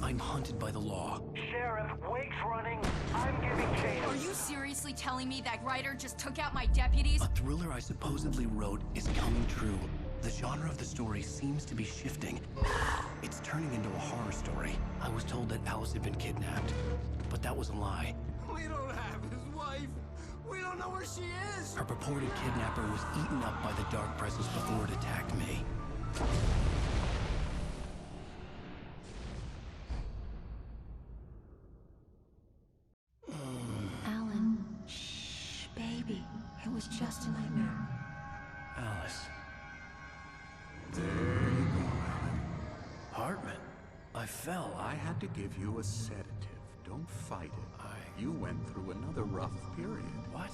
I'm hunted by the law. Sheriff, Wake's running. I'm giving chase. Are you seriously telling me that writer just took out my deputies? A thriller I supposedly wrote is coming true. The genre of the story seems to be shifting. It's turning into a horror story. I was told that Alice had been kidnapped, but that was a lie. We don't have his wife. We don't know where she is. Her purported kidnapper was eaten up by the dark presence before it attacked me. Alen, shh, baby. It was just a nightmare. Alice. There you go, Alan. Hartman. I fell. I had to give you a sedative. Don't fight it. You went through another rough period. What?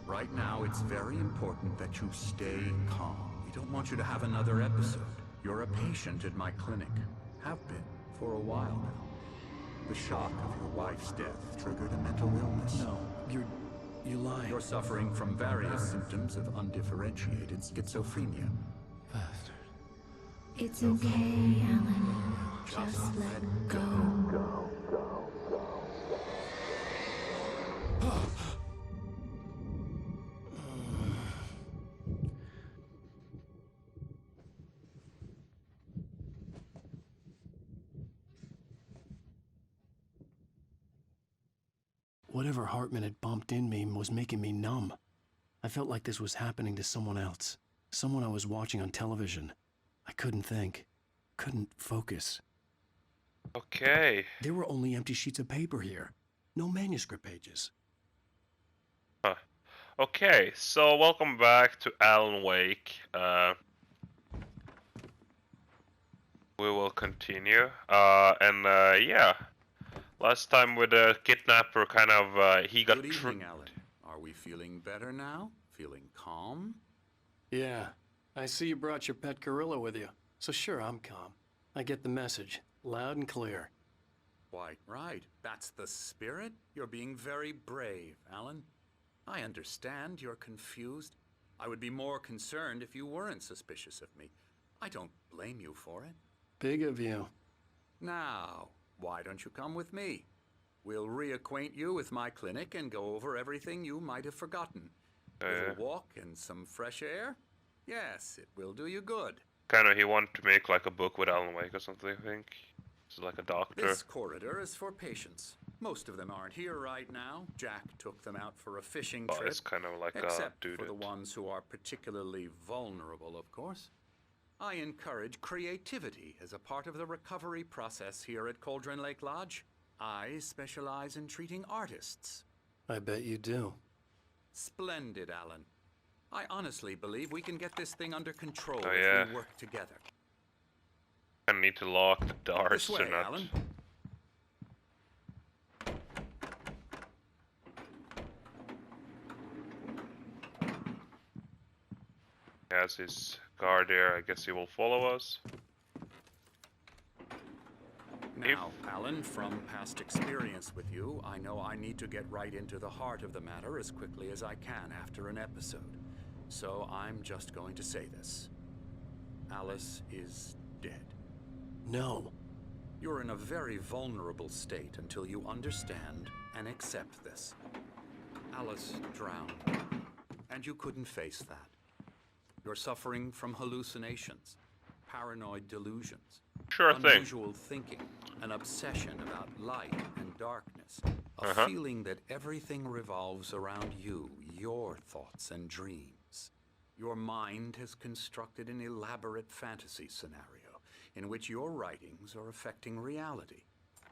Right now, it's very important that you stay calm. We don't want you to have another episode. You're a patient at my clinic. Have been for a while now. The shock of your wife's death triggered a mental illness. No, you're lying. You're suffering from various symptoms of undifferentiated schizophrenia. Bastard. It's okay, Alen. Just let go. Whatever Hartman had bumped in me was making me numb. I felt like this was happening to someone else. Someone I was watching on television. I couldn't think. Couldn't focus. Okay. There were only empty sheets of paper here. No manuscript pages. Okay, so welcome back to Alan Wake. We will continue. Yeah. Last time with the kidnapper, kind of, he got... Good evening, Alan. Are we feeling better now? Feeling calm? Yeah. I see you brought your pet gorilla with you. So sure, I'm calm. I get the message. Loud and clear. Quite right. That's the spirit. You're being very brave, Alan. I understand you're confused. I would be more concerned if you weren't suspicious of me. I don't blame you for it. Big of you. Now, why don't you come with me? We'll reacquaint you with my clinic and go over everything you might have forgotten. With a walk and some fresh air? Yes, it will do you good. Kind of, he wanted to make like a book with Alan Wake or something, I think. He's like a doctor. This corridor is for patients. Most of them aren't here right now. Jack took them out for a fishing trip. It's kind of like except a dude. for the ones who are particularly vulnerable, of course. I encourage creativity as a part of the recovery process here at Cauldron Lake Lodge. I specialize in treating artists. I bet you do. Splendid, Alan. I honestly believe we can get this thing under control Oh, if yeah. we work together. I need to lock the doors This way, to not... Alan. Has his guard there, I guess he will follow us. Now, Alan, from past experience with you, I know I need to get right into the heart of the matter as quickly as I can after an episode. So I'm just going to say this. Alice is dead. No. You're in a very vulnerable state until you understand and accept this. Alice drowned, and you couldn't face that. You're suffering from hallucinations, paranoid delusions, Sure thing. unusual thinking, an obsession about light and darkness, a feeling that everything revolves around you, your thoughts and dreams. Your mind has constructed an elaborate fantasy scenario in which your writings are affecting reality.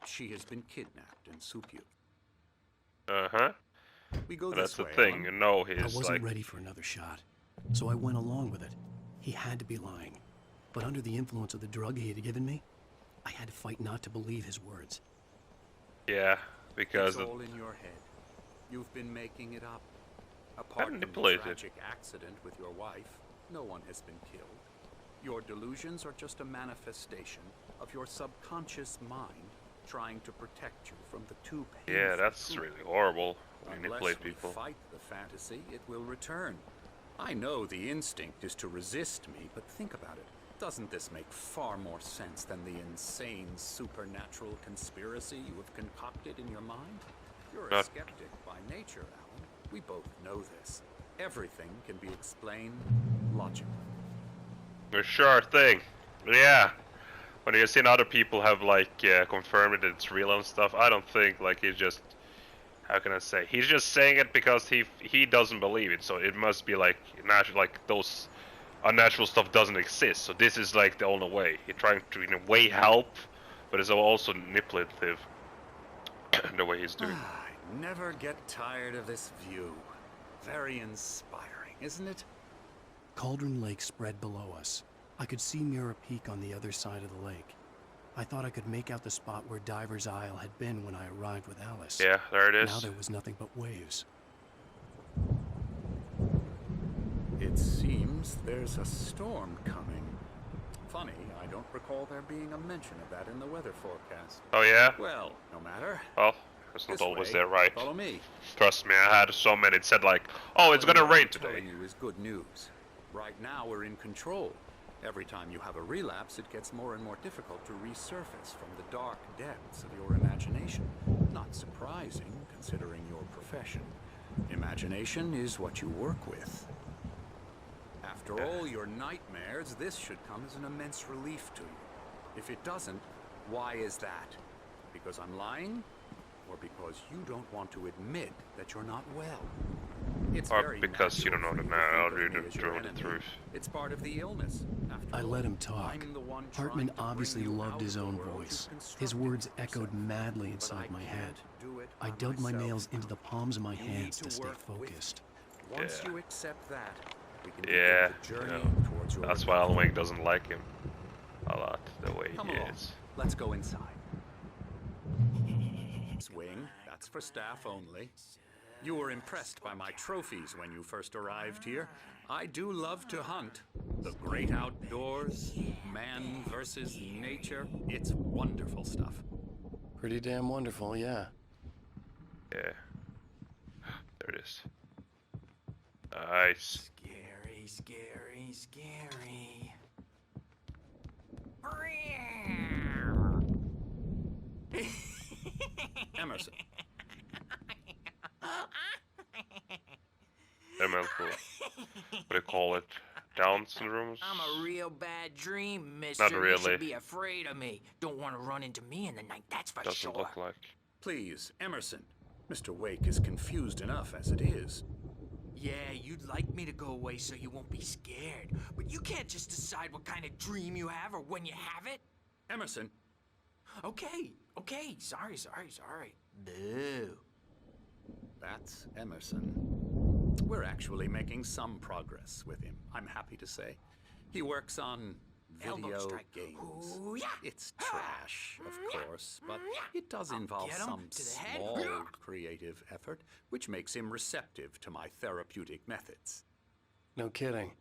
She has been kidnapped and Supyu. We go That's this the way, thing, Alan. you know, I he's wasn't like... ready for another shot. So I went along with it. He had to be lying. But under the influence of the drug he had given me, I had to fight not to believe his words. Yeah, because... It's all in your head. You've been making it up. Apart from the manipulated. tragic accident with your wife, no one has been killed. Your delusions are just a manifestation of your subconscious mind trying to protect you from the too painful Yeah, that's truth. really horrible. Manipulate Unless we people. fight the fantasy, it will return. I know the instinct is to resist me, but think about it. Doesn't this make far more sense than the insane supernatural conspiracy you have concocted in your mind? You're a skeptic by nature, Alan. We both know this. Everything can be explained logically. Sure thing. Yeah. When you've seen other people have like confirmed that it's real and stuff, I don't think like he's just, how can I say? He's just saying it because he doesn't believe it. So it must be like natural, like those unnatural stuff doesn't exist. So this is like the only way. He's trying to in a way help, but it's also manipulative the way he's doing. I never get tired of this view. Very inspiring, isn't it? Cauldron Lake spread below us. I could see Mirror Peak on the other side of the lake. I thought I could make out the spot where Diver's Isle had been when I arrived with Alice. Yeah, there it is. Now there was nothing but waves. It seems there's a storm coming. Funny, I don't recall there being a mention of that in the weather forecast. Oh yeah? Well, no matter. Well, it's not This always way, there, right? Follow me. Trust me, I had so many. It said like, oh, it's gonna rain today. Telling you is good news. Right now we're in control. Every time you have a relapse, it gets more and more difficult to resurface from the dark depths of your imagination. Not surprising, considering your profession. Imagination is what you work with. After all your nightmares, this should come as an immense relief to you. If it doesn't, why is that? Because I'm lying? Or because you don't want to admit that you're not well? It's Or very because you don't know natural the for you to think of me as your the enemy. truth. It's part of the illness. After I all, let him talk. I'm the one Hartman trying to obviously bring you loved out his of the own world voice. you His constructed words for echoed yourself. madly But inside I my head. can't do it I by dug my myself nails into now. the palms of my You need hands to to stay work with focused. me. Once Yeah. you accept that, we can Yeah, begin the journey yeah. towards your That's why Alan Wake doesn't like him a lot, the way Come he along. is. Let's go inside. Swing, that's for staff only. You were impressed by my trophies when you first arrived here. I do love to hunt. The great outdoors, man versus nature. It's wonderful stuff. Pretty damn wonderful, yeah. Yeah. There it is. Nice. Scary, scary, scary. Emerson, They're mental. What do you call it? Down syndromes? I'm a real bad dream, mister. Not You really. should be afraid of me. Don't want to run into me in the night, that's for Doesn't sure. look like. please, Emerson. Mr. Wake is confused enough as it is. Yeah, you'd like me to go away so you won't be scared. But you can't just decide what kind of dream you have or when you have it. Emerson, Okay. Sorry. Boo. that's Emerson. We're actually making some progress with him, I'm happy to say. He works on Elbow video strike. games. Ooh, yeah. It's trash, of course, but it does involve Get 'em some to the head. small creative effort, which makes him receptive to my therapeutic methods. No kidding.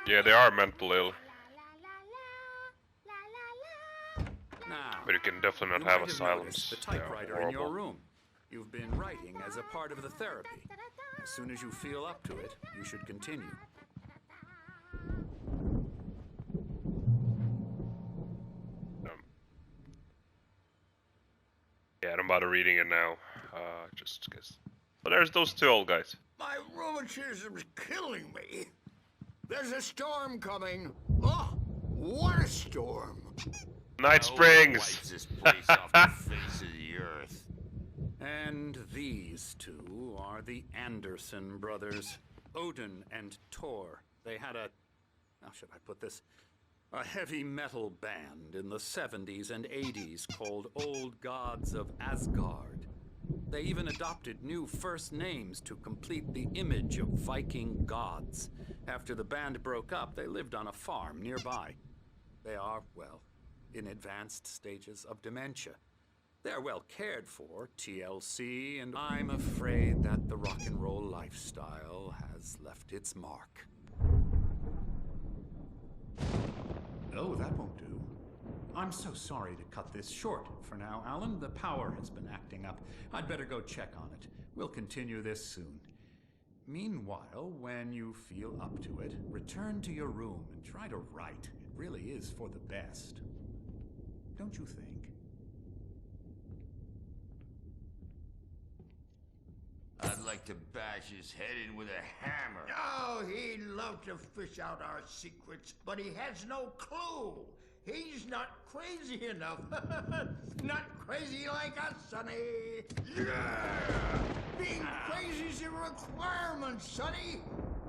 Yeah, they are mental ill, Now, but you can definitely you not have might asylums. noticed the They are typewriter in your horrible. room. You've been writing as a part of the therapy. As soon as you feel up to it, you should continue. Yeah, don't bother reading it now. Just guess. But there's those two old guys. My rheumatism's killing me. There's a storm coming. Oh, what a storm. Night Springs! Wipes this place off the face of the earth. And these two are the Anderson brothers, Odin and Tor. They had a, how should I put this? A heavy metal band in the 70s and 80s called Old Gods of Asgard. They even adopted new first names to complete the image of Viking gods. After the band broke up, they lived on a farm nearby. They are, well, in advanced stages of dementia. They're well cared for, TLC, and I'm afraid that the rock and roll lifestyle has left its mark. Oh, that won't do. I'm so sorry to cut this short for now, Alan. The power has been acting up. I'd better go check on it. We'll continue this soon. Meanwhile, when you feel up to it, return to your room and try to write. It really is for the best. Don't you think? I'd like to bash his head in with a hammer. Oh, he'd love to fish out our secrets, but he has no clue. He's not crazy enough. Not crazy like us, Sonny. Yeah! Being crazy's a requirement, Sonny.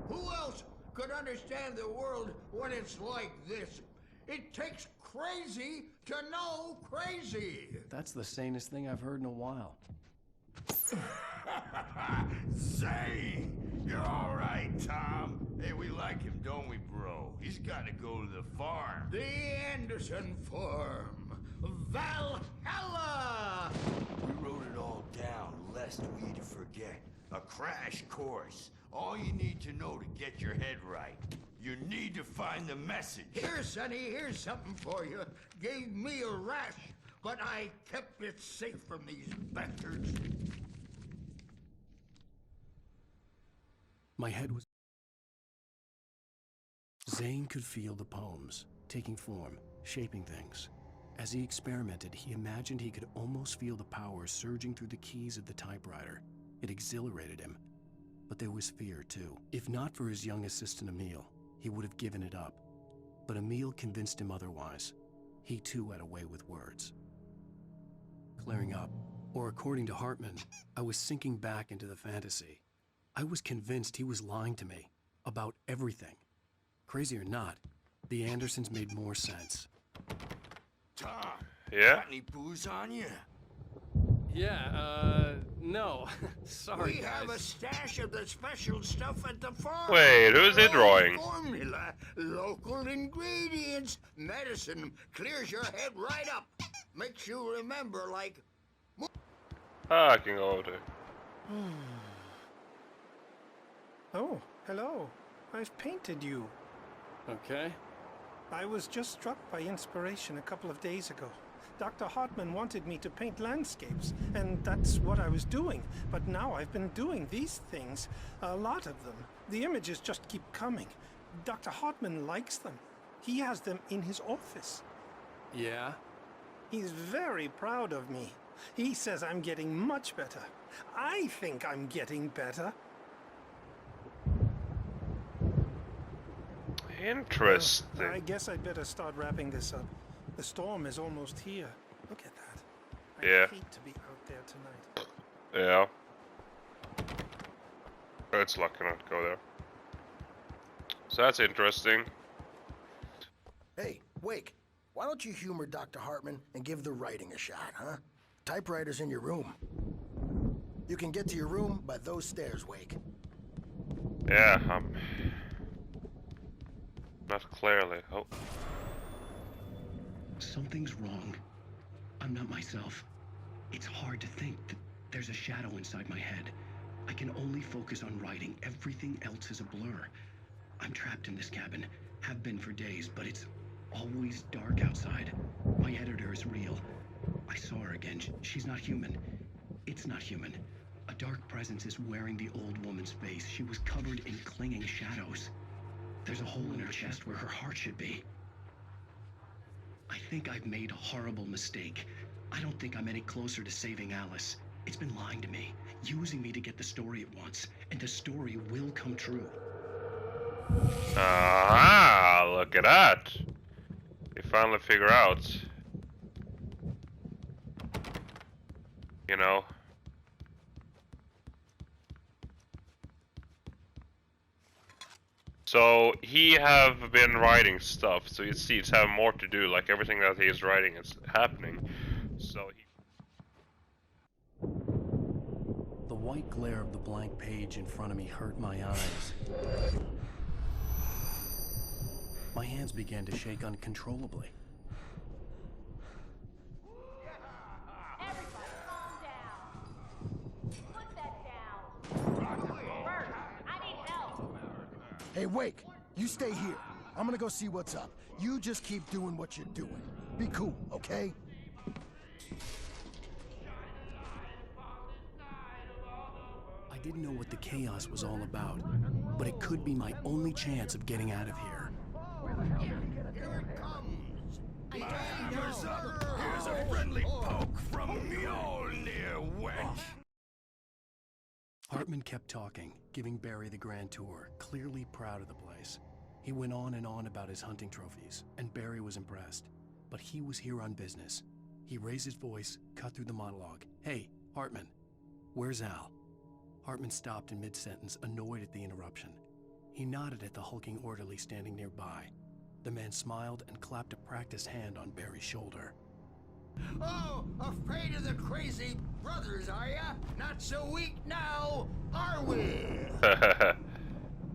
Who else could understand the world when it's like this? It takes crazy to know crazy. That's the sanest thing I've heard in a while. Zane! You're all right, Tom. Hey, we like him, don't we, bro? He's got to go to the farm. The Anderson Farm. Valhalla! We wrote it all down, lest we forget. A crash course. All you need to know to get your head right. You need to find the message. Here, Sonny, here's something for you. Gave me a rash, but I kept it safe from these bastards. My head was... Zane could feel the poems, taking form, shaping things. As he experimented, he imagined he could almost feel the power surging through the keys of the typewriter. It exhilarated him. But there was fear, too. If not for his young assistant, Emil, he would have given it up. But Emil convinced him otherwise. He, too, had a way with words. Clearing up, or according to Hartman, I was sinking back into the fantasy. I was convinced he was lying to me about everything. Crazy or not, the Andersons made more sense. Tom, Yeah? got any booze on you? Yeah, no. Sorry, We have a stash of the special stuff at the farm. Wait, who's he drawing? Formula, local ingredients, medicine, clears your head right up. Makes you remember like... I can go over there. Oh, hello. I've painted you. Okay. I was just struck by inspiration a couple of days ago. Dr. Hartman wanted me to paint landscapes, and that's what I was doing. But now I've been doing these things, a lot of them. The images just keep coming. Dr. Hartman likes them. He has them in his office. Yeah? He's very proud of me. He says I'm getting much better. I think I'm getting better. Interesting. I guess I'd better start wrapping this up. The storm is almost here. Look at that. I Yeah. hate to be out there tonight. Yeah. It's lucky not to go there. So that's interesting. Hey, Wake, why don't you humor Dr. Hartman and give the writing a shot, huh? Typewriter's in your room. You can get to your room by those stairs, Wake. Yeah, not clearly. Oh. Something's wrong. I'm not myself. It's hard to think that there's a shadow inside my head. I can only focus on writing. Everything else is a blur. I'm trapped in this cabin. Have been for days, but it's always dark outside. My editor is real. I saw her again. She's not human. It's not human. A dark presence is wearing the old woman's face. She was covered in clinging shadows. There's a hole in her chest where her heart should be. I think I've made a horrible mistake. I don't think I'm any closer to saving Alice. It's been lying to me, using me to get the story it wants, and the story will come true. Ah, look at that. You finally figure out. You know. So he have been writing stuff, so you see it's having more to do, like everything that he is writing is happening. So he... The white glare of the blank page in front of me hurt my eyes. My hands began to shake uncontrollably. Everybody calm down. Put that down. Bert, I need help. Hey, Wake, you stay here. I'm gonna go see what's up. You just keep doing what you're doing. Be cool, okay? I didn't know what the chaos was all about, but it could be my only chance of getting out of here. Here it comes. Here's a friendly poke from Mjolnir, wench. Hartman kept talking, giving Barry the grand tour, clearly proud of the place. He went on and on about his hunting trophies, and Barry was impressed. But he was here on business. He raised his voice, cut through the monologue. "Hey, Hartman, where's Al?" Hartman stopped in mid-sentence, annoyed at the interruption. He nodded at the hulking orderly standing nearby. The man smiled and clapped a practiced hand on Barry's shoulder. Oh, afraid of the crazy brothers, are ya? Not so weak now, are we?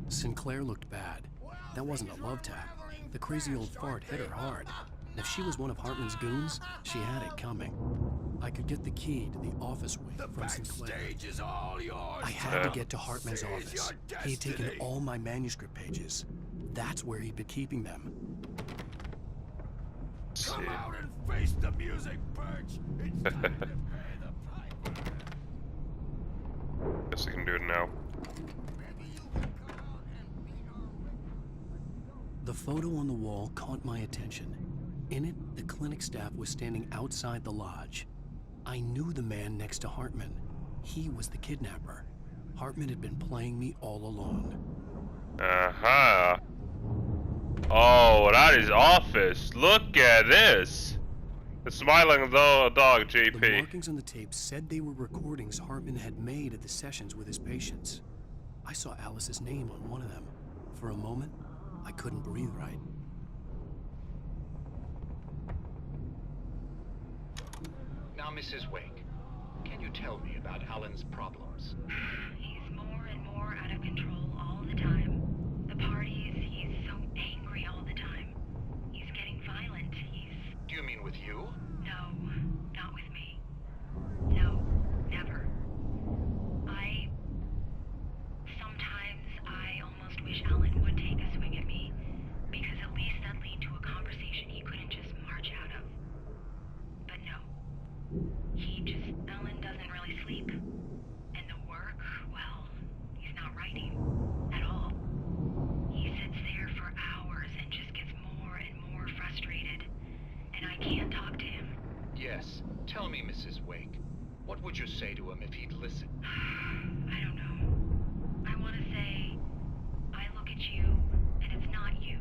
Sinclair looked bad. That wasn't a love tap. The crazy old fart hit her hard. And if she was one of Hartman's goons, she had it coming. I could get the key to the office wing from Sinclair. Is all yours. I had to get to Hartman's office. He had taken all my manuscript pages. That's where he'd been keeping them. Come out and face the music, Birch. It's time to pay the piper. Guess we can do it now. The photo on the wall caught my attention. In it, the clinic staff was standing outside the lodge. I knew the man next to Hartman. He was the kidnapper. Hartman had been playing me all along. Uh-huh. Oh, that is office. Look at this. The smiling dog, JP. The markings on the tape said they were recordings Hartman had made at the sessions with his patients. I saw Alice's name on one of them. For a moment, I couldn't breathe right. Now, Mrs. Wake, can you tell me about Alan's problems? He's more and more out of control all the time. The parties, he's so angry all the time. He's getting violent. Do you mean with you? No, not with me. No, never. Sometimes I almost wish Alan would take a swing at me, because at least that'd lead to a conversation he couldn't just march out of. But no. Alen doesn't really sleep. And the work, well, he's not writing at all. He sits there for hours and just gets more and more frustrated. And I can't talk to him. Yes. Tell me, Mrs. Wake, what would you say to him if he'd listen? I don't know. I want to say, I look at you, and it's not you.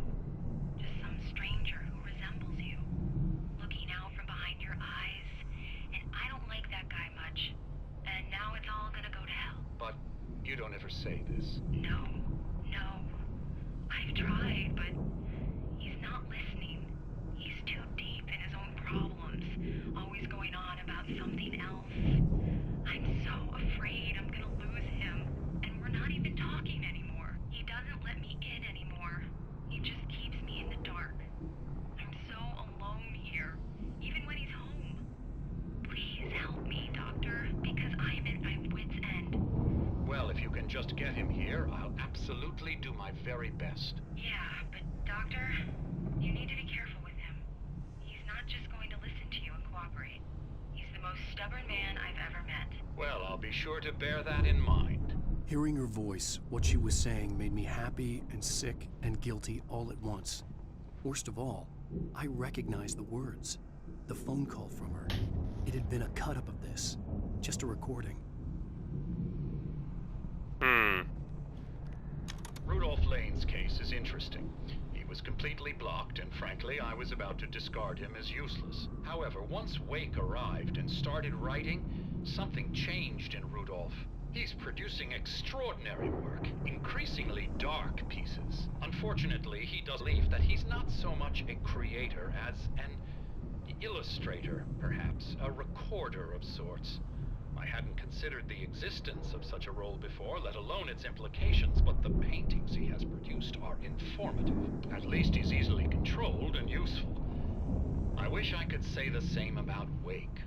Just some stranger who resembles you. Looking out from behind your eyes. And I don't like that guy much. And now it's all gonna go to hell. But you don't ever say this. No. I've tried, but he's not listening. He's too deep in his own problems, always going on about something else. I'm so afraid I'm gonna lose him, and we're not even talking anymore. He doesn't let me in anymore. He just keeps me in the dark. I'm so alone here, even when he's home. Please help me, Doctor, because I'm at my wit's end. Well, if you can just get him here, I'll absolutely do my very best. Yeah, but Doctor, you need to be careful with him. He's not just going to listen to you and cooperate. He's the most stubborn man I've ever met. Well, I'll be sure to bear that in mind. Hearing her voice, what she was saying made me happy and sick and guilty all at once. Worst of all, I recognized the words. The phone call from her. It had been a cut-up of this. Just a recording. Rudolph Lane's case is interesting. He was completely blocked, and frankly, I was about to discard him as useless. However, once Wake arrived and started writing, something changed in Rudolph. He's producing extraordinary work, increasingly dark pieces. Unfortunately, he does believe that he's not so much a creator as an illustrator, perhaps, a recorder of sorts. I hadn't considered the existence of such a role before, let alone its implications, but the paintings he has produced are informative. At least he's easily controlled and useful. I wish I could say the same about Wake.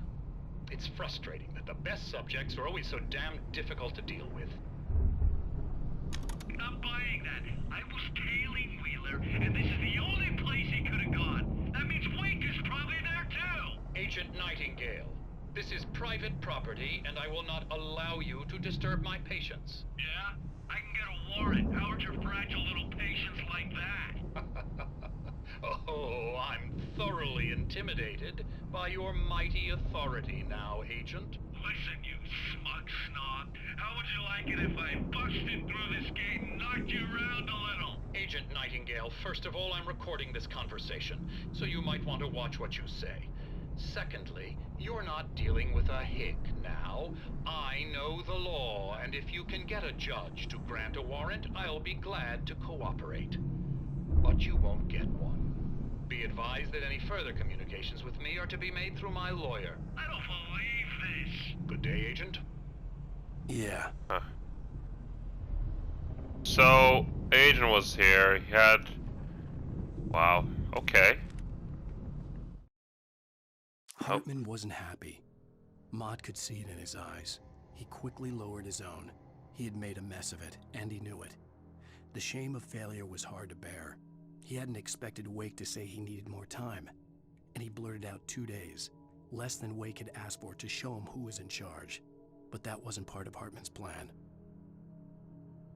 It's frustrating that the best subjects are always so damn difficult to deal with. I'm buying that. I was tailing Wheeler, and this is the only place he could have gone. That means Wake is probably the This is private property, and I will not allow you to disturb my patients. Yeah? I can get a warrant. How would your fragile little patience like that? Oh, I'm thoroughly intimidated by your mighty authority now, Agent. Listen, you smug snob. How would you like it if I busted through this gate and knocked you around a little? Agent Nightingale, first of all, I'm recording this conversation, so you might want to watch what you say. Secondly, you're not dealing with a hick now. I know the law, and if you can get a judge to grant a warrant, I'll be glad to cooperate. But you won't get one. Be advised that any further communications with me are to be made through my lawyer. I don't believe this. Good day, Agent. Yeah. Huh. So, Agent was here. He had... Wow. Okay. Hartman wasn't happy. Mott could see it in his eyes. He quickly lowered his own. He had made a mess of it, and he knew it. The shame of failure was hard to bear. He hadn't expected Wake to say he needed more time, and he blurted out 2 days, less than Wake had asked for to show him who was in charge. But that wasn't part of Hartman's plan.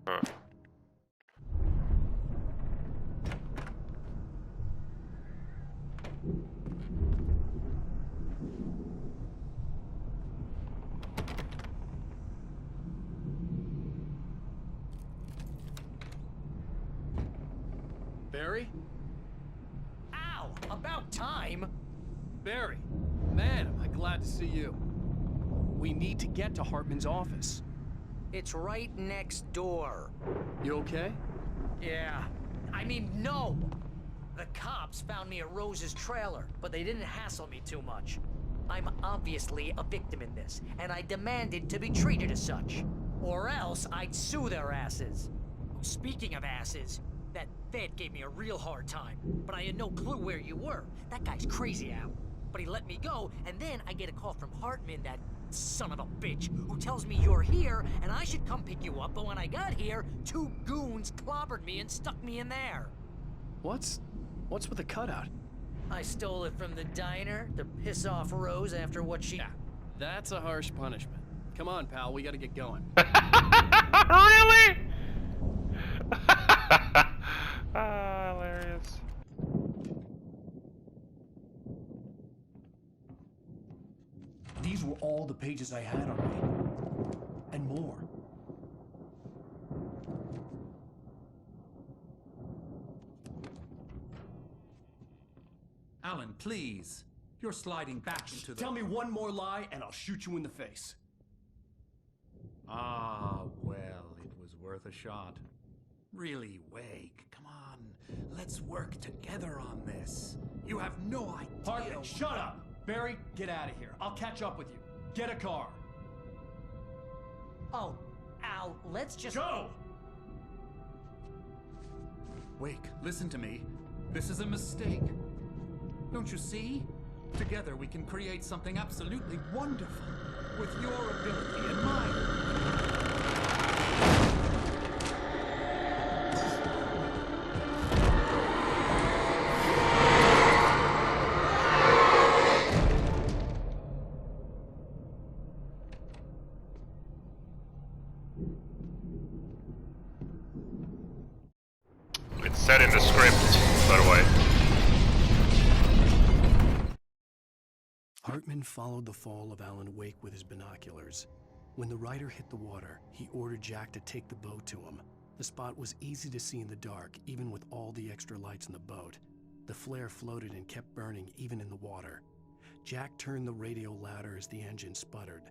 Huh. Barry? Ow! About time! Barry! Man, am I glad to see you. We need to get to Hartman's office. It's right next door. You okay? Yeah. I mean, no! The cops found me at Rose's trailer, but they didn't hassle me too much. I'm obviously a victim in this, and I demanded to be treated as such. Or else I'd sue their asses. Speaking of asses, that Fed gave me a real hard time, but I had no clue where you were. That guy's crazy, Al. But he let me go, and then I get a call from Hartman, that son of a bitch, who tells me you're here, and I should come pick you up, but when I got here, 2 goons clobbered me and stuck me in there. What's with the cutout? I stole it from the diner to piss off Rose after what she... Yeah, that's a harsh punishment. Come on, pal, we gotta get going. Really? Hilarious. These were all the pages I had on me. And more. Alan, please. You're sliding back into the... Tell me one more lie and I'll shoot you in the face. Ah, well, it was worth a shot. Really, Wake, come on. Let's work together on this. You have no idea... Hartman, shut up! Barry, get out of here. I'll catch up with you. Get a car. Oh, Al, let's just... Go! Wake, listen to me. This is a mistake. Don't you see? Together we can create something absolutely wonderful. With your ability and mine. It's said in the script, by the way. Hartman followed the fall of Alan Wake with his binoculars. When the rider hit the water, he ordered Jack to take the boat to him. The spot was easy to see in the dark, even with all the extra lights in the boat. The flare floated and kept burning even in the water. Jack turned the radio louder as the engine sputtered.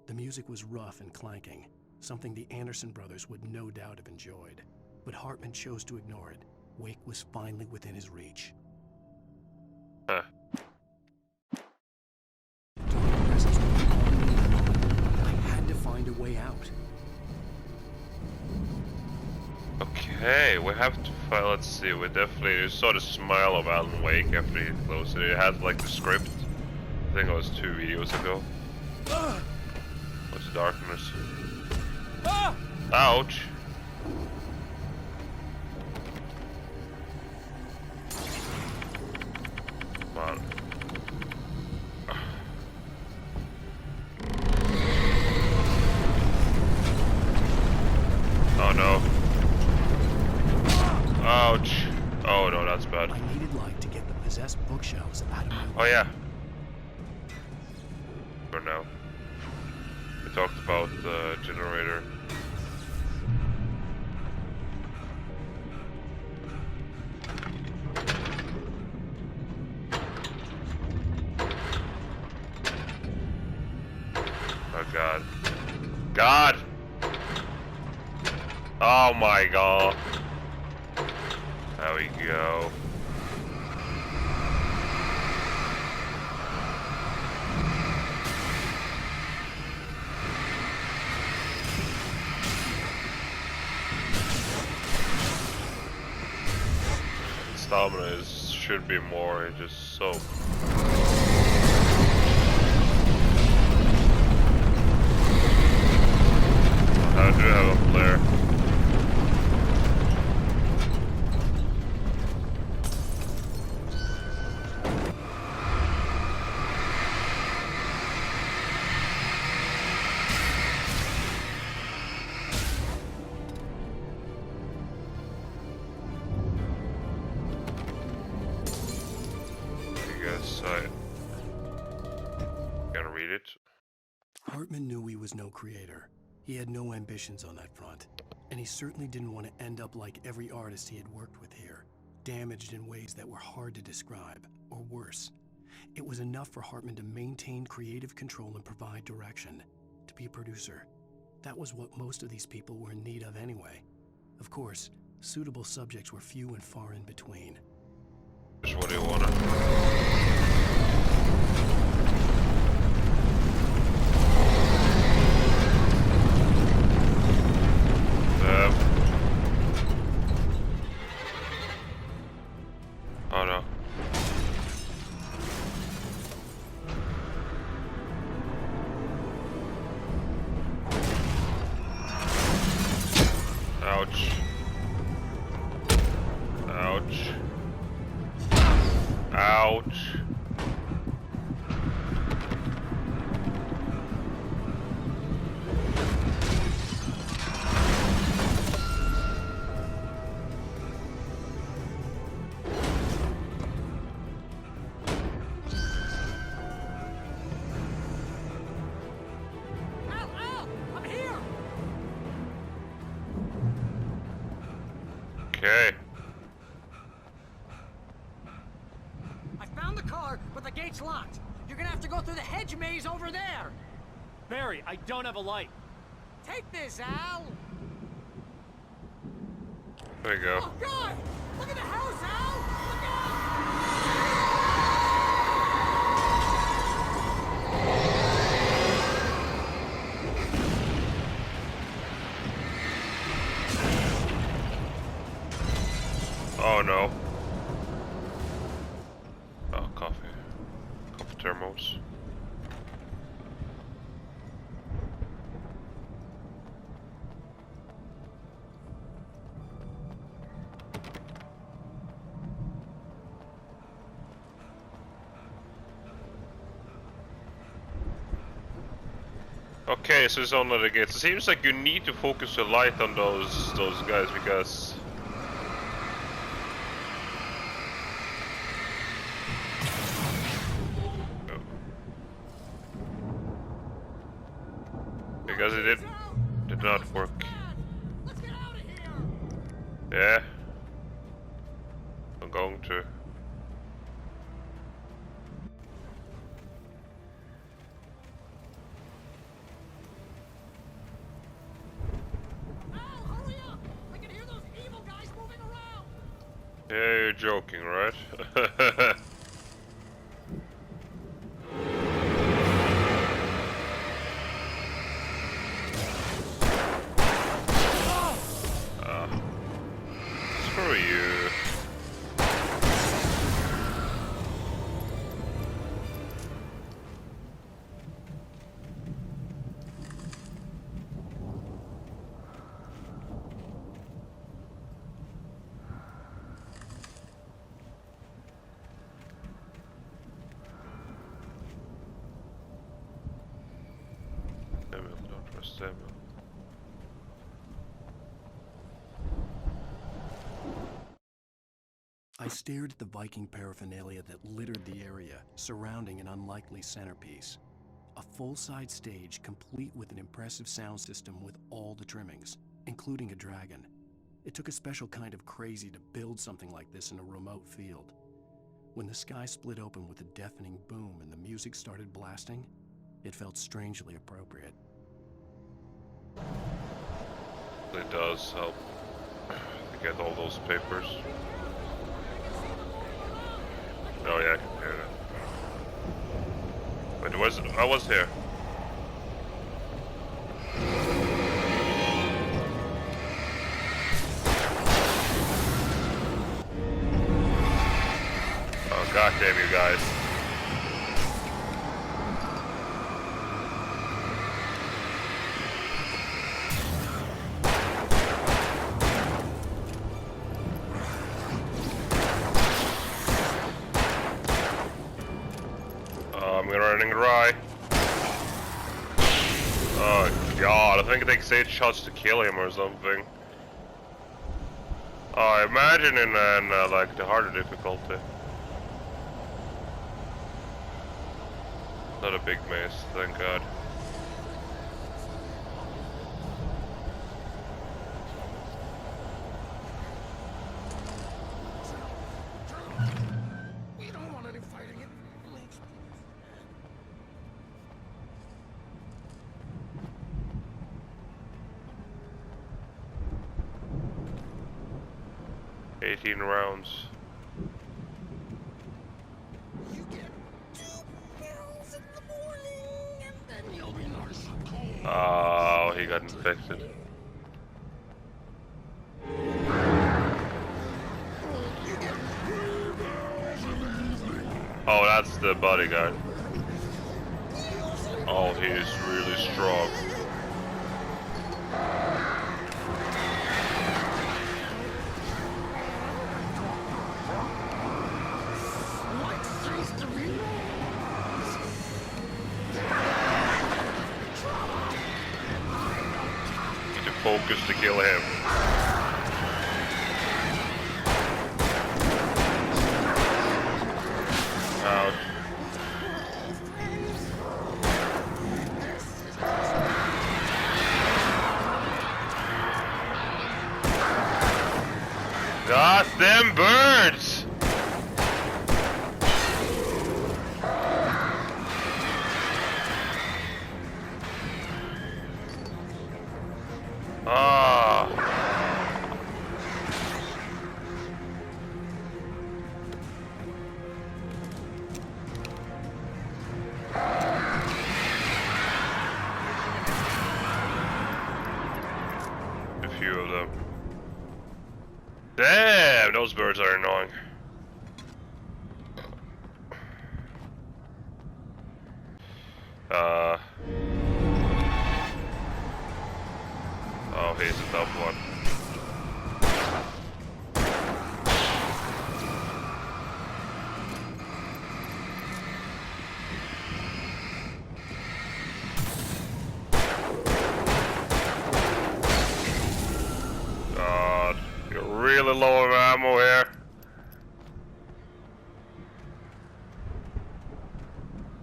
The music was rough and clanking, something the Anderson brothers would no doubt have enjoyed. But Hartman chose to ignore it. Wake was finally within his reach. Huh. I had to find a way out. Okay, we have to find, let's see, we definitely saw the smile of Alan Wake after he closed it. It had like the script. I think it was 2 videos ago. What's the darkness? Ouch! Come on. Oh no, that's bad. I needed light to get the possessed bookshelves out of my Oh yeah. For now. We talked about the generator. Oh god. God! Oh my god. There we go. Stamina should be more, it's just so. I do have a flare. Hartman knew he was no creator. He had no ambitions on that front. And he certainly didn't want to end up like every artist he had worked with here, damaged in ways that were hard to describe, or worse. It was enough for Hartman to maintain creative control and provide direction, to be a producer. That was what most of these people were in need of anyway. Of course, suitable subjects were few and far in between. Just what do you wanna? Oh no. Ouch. Ouch. Ouch. Okay. I found the car, but the gate's locked. You're gonna have to go through the hedge maze over there. Barry, I don't have a light. Take this, Al. There you go. Oh, God! Look at the house, Al! Look out! Oh no. Oh, coffee. Coffee thermos. Okay, so it's only the gates. It seems like you need to focus the light on those guys because it did not work. Yeah, I'm going to. Yeah, you're joking, right? Screw you. Don't trust them. I stared at the Viking paraphernalia that littered the area, surrounding an unlikely centerpiece. A full-size stage complete with an impressive sound system with all the trimmings, including a dragon. It took a special kind of crazy to build something like this in a remote field. When the sky split open with a deafening boom and the music started blasting, it felt strangely appropriate. It does help to get all those papers. Oh yeah, I can hear that. Wait, I was here. Oh god damn you guys. I'm running dry. Oh god, I think it takes 8 shots to kill him or something. Oh, I imagine in like the harder difficulty. Not a big mace, thank god. We don't want any fighting it. $18 rounds. You get 2 pills in the morning, and then you'll be nice and cold. Oh, he got infected. Oh, that's the bodyguard. Oh, he is really strong. Need to focus to kill him. Ouch. God damn birds! Ah. A few of them. Damn, those birds are annoying. Oh, he's a tough one. God, you're really low on ammo here.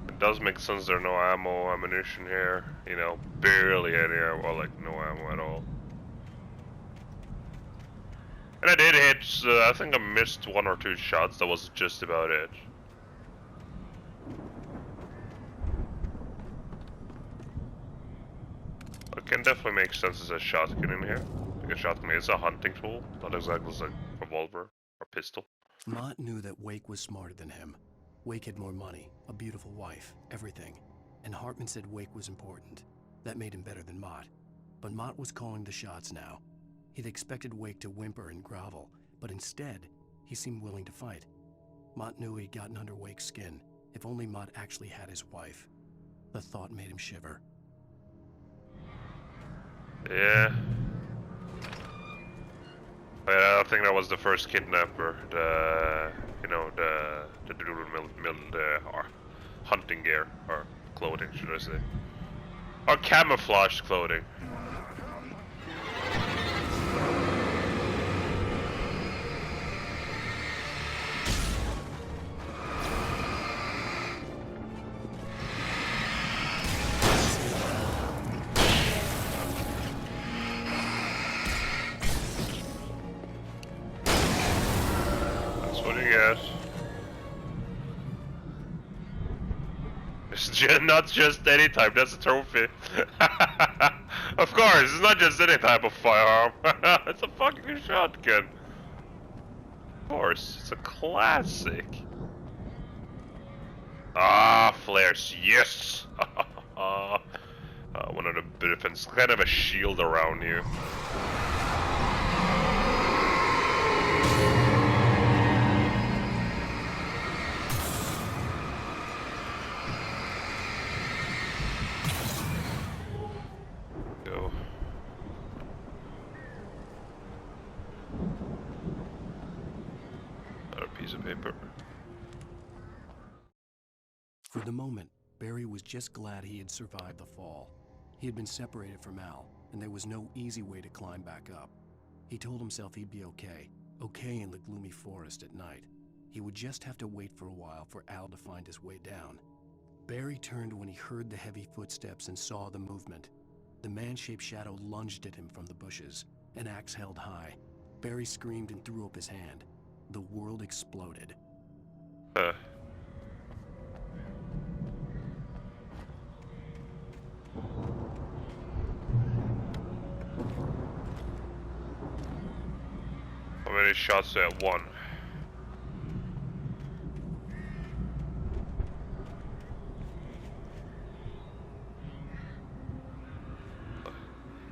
It does make sense there are no ammunition here. You know, barely any ammo, or like no ammo at all. And I did hit, I think I missed 1 or 2 shots, that was just about it. It can definitely make sense as a shotgun in here. Like a shotgun is a hunting tool, not exactly as a revolver or pistol. Mott knew that Wake was smarter than him. Wake had more money, a beautiful wife, everything. And Hartman said Wake was important. That made him better than Mott. But Mott was calling the shots now. He'd expected Wake to whimper and grovel, but instead, he seemed willing to fight. Mott knew he'd gotten under Wake's skin. If only Mott actually had his wife. The thought made him shiver. Yeah. I think that was the first kidnapper. The dude with hunting gear, or clothing, should I say. Or camouflage clothing. That's what you get. It's not just any type, that's a trophy. Of course, it's not just any type of firearm. It's a fucking shotgun. Of course, it's a classic. Ah, flares, yes! One of the defense, kind of a shield around you. Go. Another piece of paper. For the moment, Barry was just glad he had survived the fall. He had been separated from Al, and there was no easy way to climb back up. He told himself he'd be okay in the gloomy forest at night. He would just have to wait for a while for Al to find his way down. Barry turned when he heard the heavy footsteps and saw the movement. The man-shaped shadow lunged at him from the bushes, an axe held high. Barry screamed and threw up his hand. The world exploded. How many shots at one?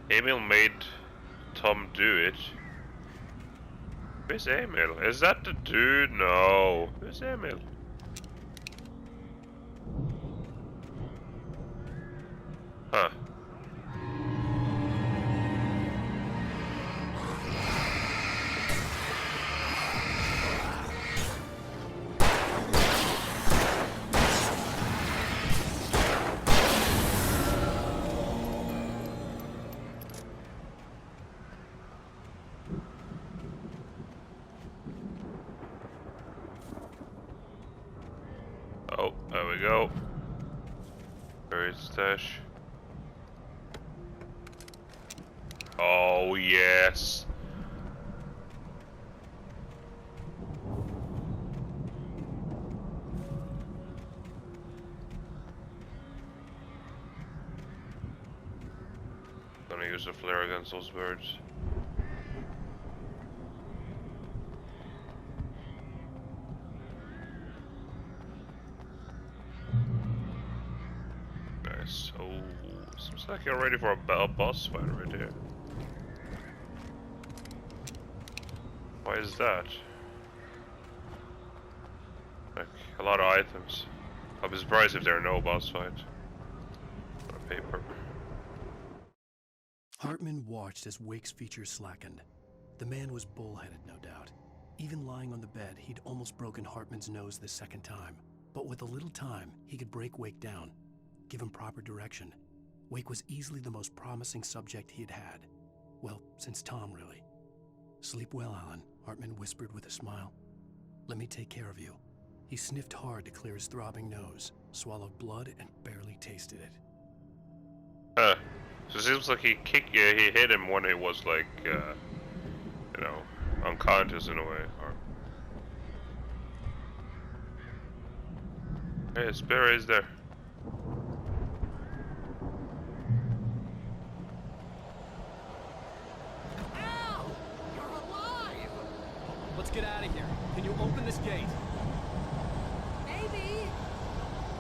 Emil made Tom do it. Where's Emil? Is that the dude? No. Where's Emil? Huh. Oh, there we go. Buried stash. Oh, yes. Gonna use the flare against those birds. Nice. Oh, seems like you're ready for a boss fight right here. Why is that? Like, a lot of items. I'll be surprised if there are no boss fights. On paper. Hartman watched as Wake's features slackened. The man was bullheaded, no doubt. Even lying on the bed, he'd almost broken Hartman's nose the second time. But with a little time, he could break Wake down, give him proper direction. Wake was easily the most promising subject he had had. Well, since Tom, really. Sleep well, Alan, Hartman whispered with a smile. Let me take care of you. He sniffed hard to clear his throbbing nose, swallowed blood, and barely tasted it. So it seems like he hit him when he was like, you know, unconscious in a way. Or... Hey, Sparrow is there. Al! You're alive! Let's get out of here. Can you open this gate? Maybe.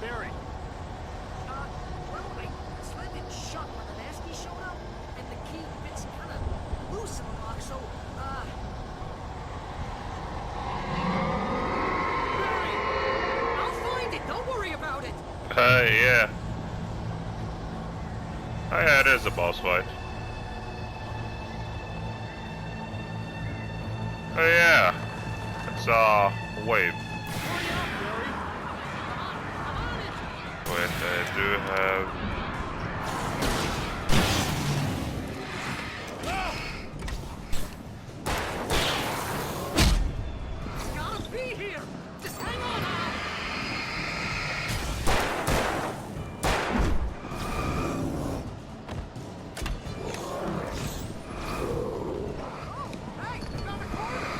Barry! Well, I slammed it shut when the nasty showed up, and the key fits kind of loose in the lock, so, Barry! I'll find it, don't worry about it! Yeah. Oh yeah, it is a boss fight. Oh yeah. It's wave. Wait, I do have... It's gotta be here! Just hang on, Al! Oh, hey, we found a corner!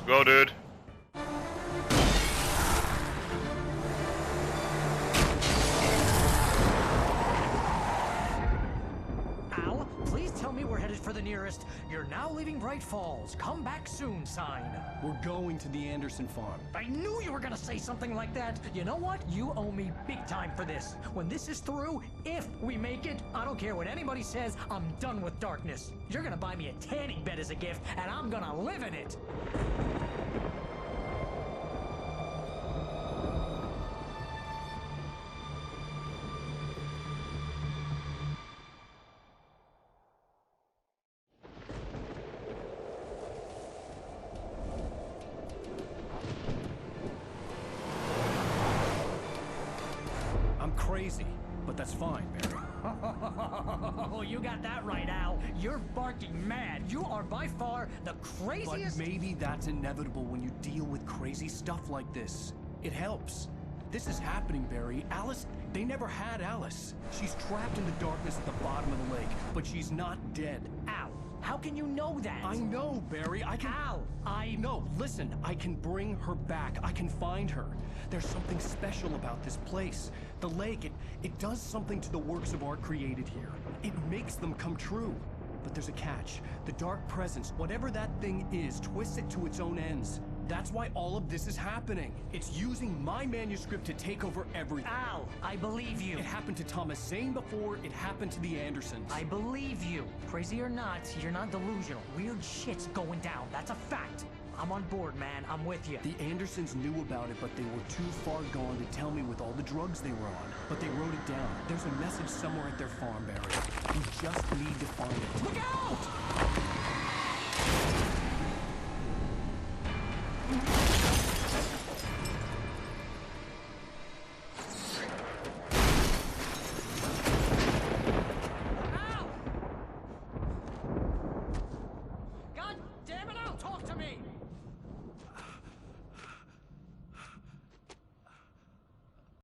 Go, dude. Al, please tell me we're headed for the nearest "You're now leaving Bright Falls. Come back soon" sign. We're going to the Anderson farm. I knew you were gonna say something like that. You know what? You owe me big time for this. When this is through, if we make it, I don't care what anybody says, I'm done with darkness. You're gonna buy me a tanning bed as a gift, and I'm gonna live in it. I'm crazy, but that's fine, Barry. Oh, you got that right, Al. You're barking mad. You are by far the craziest. But maybe that's inevitable when you deal with crazy stuff like this. It helps. This is happening, Barry. Alice, they never had Alice. She's trapped in the darkness at the bottom of the lake, but she's not dead. Al, how can you know that? I know, Barry. I can... Al, No, listen. I can bring her back. I can find her. There's something special about this place. The lake, it does something to the works of art created here. It makes them come true. But there's a catch. The dark presence, whatever that thing is, twists it to its own ends. That's why all of this is happening. It's using my manuscript to take over everything. Al, I believe you. It happened to Thomas Zane before, it happened to the Andersons. I believe you. Crazy or not, you're not delusional. Weird shit's going down. That's a fact. I'm on board, man. I'm with you. The Andersons knew about it, but they were too far gone to tell me with all the drugs they were on. But they wrote it down. There's a message somewhere at their farm, Barry. We just need to find it. Look out!